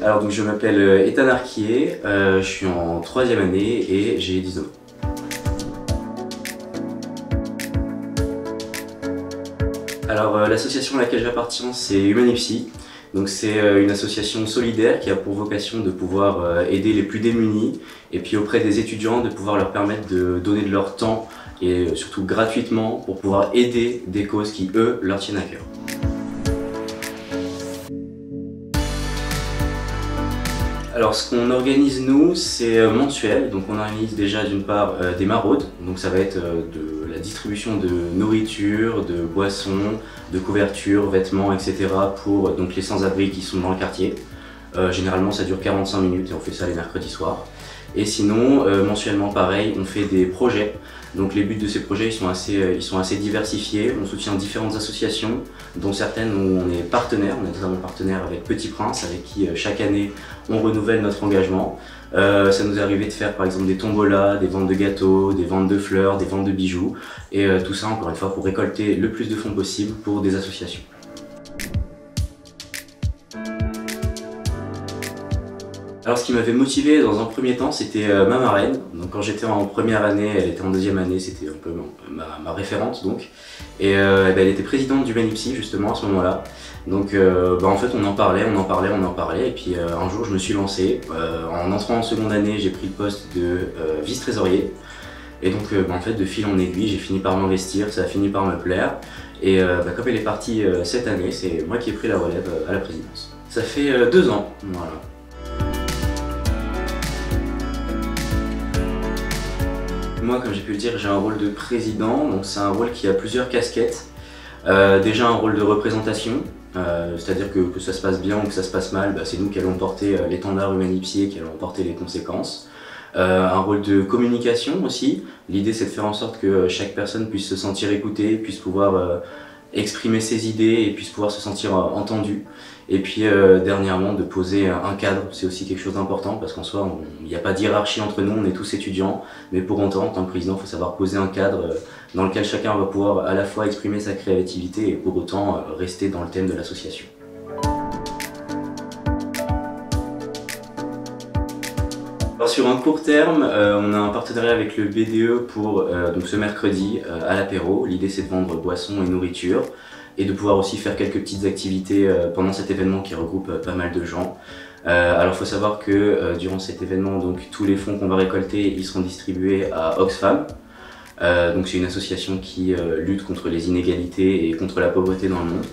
Alors donc je m'appelle Ethan Arquier, je suis en 3e année et j'ai 19 ans. Alors l'association à laquelle j'appartiens, c'est Humanipsy. Donc c'est une association solidaire qui a pour vocation de pouvoir aider les plus démunis et puis auprès des étudiants de pouvoir leur permettre de donner de leur temps et surtout gratuitement pour pouvoir aider des causes qui eux leur tiennent à cœur. Alors ce qu'on organise nous, c'est mensuel, donc on organise déjà d'une part des maraudes, donc ça va être de la distribution de nourriture, de boissons, de couvertures, vêtements, etc. pour donc, les sans-abri qui sont dans le quartier. Généralement ça dure 45 minutes et on fait ça les mercredis soirs. Et sinon, mensuellement pareil, on fait des projets. Donc les buts de ces projets ils sont assez diversifiés. On soutient différentes associations, dont certaines où on est partenaire. On est notamment partenaire avec Petit Prince, avec qui chaque année on renouvelle notre engagement. Ça nous est arrivé de faire par exemple des tombolas, des ventes de gâteaux, des ventes de fleurs, des ventes de bijoux. Et tout ça encore une fois pour récolter le plus de fonds possible pour des associations. Alors ce qui m'avait motivé dans un premier temps, c'était ma marraine. Donc quand j'étais en première année, elle était en 2e année, c'était un peu ma référente donc. Et elle était présidente du Humanipsy justement à ce moment-là. Donc en fait on en parlait, et puis un jour je me suis lancé. En entrant en seconde année, j'ai pris le poste de vice-trésorier. Et donc en fait de fil en aiguille, j'ai fini par m'investir, ça a fini par me plaire. Et comme elle est partie cette année, c'est moi qui ai pris la relève à la présidence. Ça fait 2 ans, voilà. Moi, comme j'ai pu le dire, j'ai un rôle de président, donc c'est un rôle qui a plusieurs casquettes. Déjà un rôle de représentation, c'est-à-dire que ça se passe bien ou que ça se passe mal, c'est nous qui allons porter l'étendard Humanipsy et qui allons porter les conséquences. Un rôle de communication aussi, l'idée c'est de faire en sorte que chaque personne puisse se sentir écoutée, puisse pouvoir exprimer ses idées et puisse pouvoir se sentir entendu. Et puis dernièrement de poser un cadre, c'est aussi quelque chose d'important parce qu'en soi il n'y a pas de hiérarchie entre nous, on est tous étudiants, mais pour autant en tant que président il faut savoir poser un cadre dans lequel chacun va pouvoir à la fois exprimer sa créativité et pour autant rester dans le thème de l'association. Sur un court terme, on a un partenariat avec le BDE pour donc ce mercredi à l'apéro. L'idée c'est de vendre boissons et nourriture et de pouvoir aussi faire quelques petites activités pendant cet événement qui regroupe pas mal de gens. Alors il faut savoir que durant cet événement, donc, tous les fonds qu'on va récolter ils seront distribués à Oxfam. Donc c'est une association qui lutte contre les inégalités et contre la pauvreté dans le monde.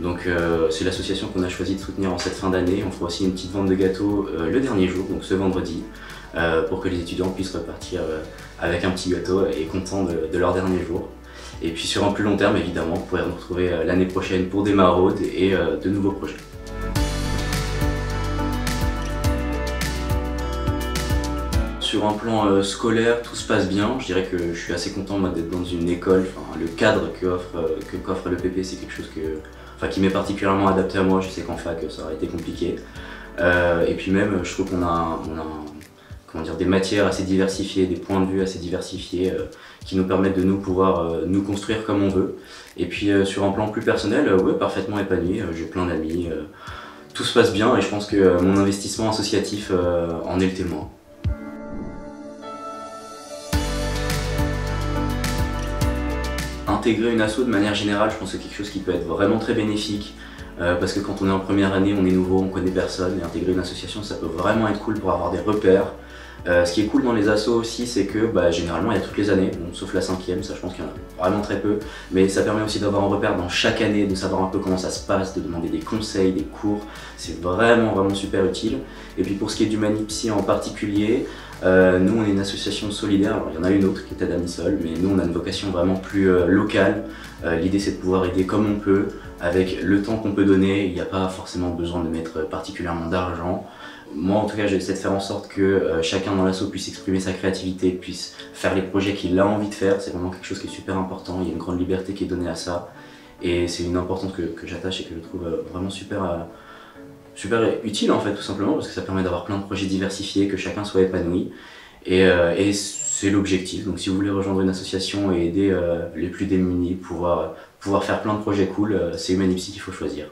Donc c'est l'association qu'on a choisi de soutenir en cette fin d'année. On fera aussi une petite vente de gâteaux le dernier jour, donc ce vendredi, pour que les étudiants puissent repartir avec un petit gâteau et contents de leur dernier jour. Et puis sur un plus long terme, évidemment, vous pourrez nous retrouver l'année prochaine pour des maraudes et de nouveaux projets. Sur un plan scolaire, tout se passe bien. Je dirais que je suis assez content d'être dans une école. Enfin, le cadre qu'offre le PP, c'est quelque chose qui m'est particulièrement adapté à moi. Je sais qu'en fac, ça aurait été compliqué. Et puis même, je trouve qu'on a des matières assez diversifiées, des points de vue assez diversifiés qui nous permettent de pouvoir nous construire comme on veut. Et puis sur un plan plus personnel, ouais, parfaitement épanoui. J'ai plein d'amis. Tout se passe bien et je pense que mon investissement associatif en est le témoin. Intégrer une asso de manière générale, je pense que c'est quelque chose qui peut être vraiment très bénéfique parce que quand on est en première année, on est nouveau, on connaît personne et intégrer une association ça peut vraiment être cool pour avoir des repères. Ce qui est cool dans les assos aussi, c'est que généralement il y a toutes les années, bon, sauf la 5e, ça je pense qu'il y en a vraiment très peu, mais ça permet aussi d'avoir un repère dans chaque année, de savoir un peu comment ça se passe, de demander des conseils, des cours, c'est vraiment super utile. Et puis pour ce qui est d'Humanipsy en particulier, nous on est une association solidaire, alors il y en a une autre qui est Adamisol, mais nous on a une vocation vraiment plus locale. L'idée c'est de pouvoir aider comme on peut, avec le temps qu'on peut donner, il n'y a pas forcément besoin de mettre particulièrement d'argent. Moi en tout cas j'essaie de faire en sorte que chacun dans l'asso puisse exprimer sa créativité, puisse faire les projets qu'il a envie de faire, c'est vraiment quelque chose qui est super important, il y a une grande liberté qui est donnée à ça et c'est une importance que j'attache et que je trouve vraiment super utile en fait tout simplement parce que ça permet d'avoir plein de projets diversifiés, que chacun soit épanoui et c'est l'objectif. Donc si vous voulez rejoindre une association et aider les plus démunis, pouvoir faire plein de projets cool, c'est Humanipsy qu'il faut choisir.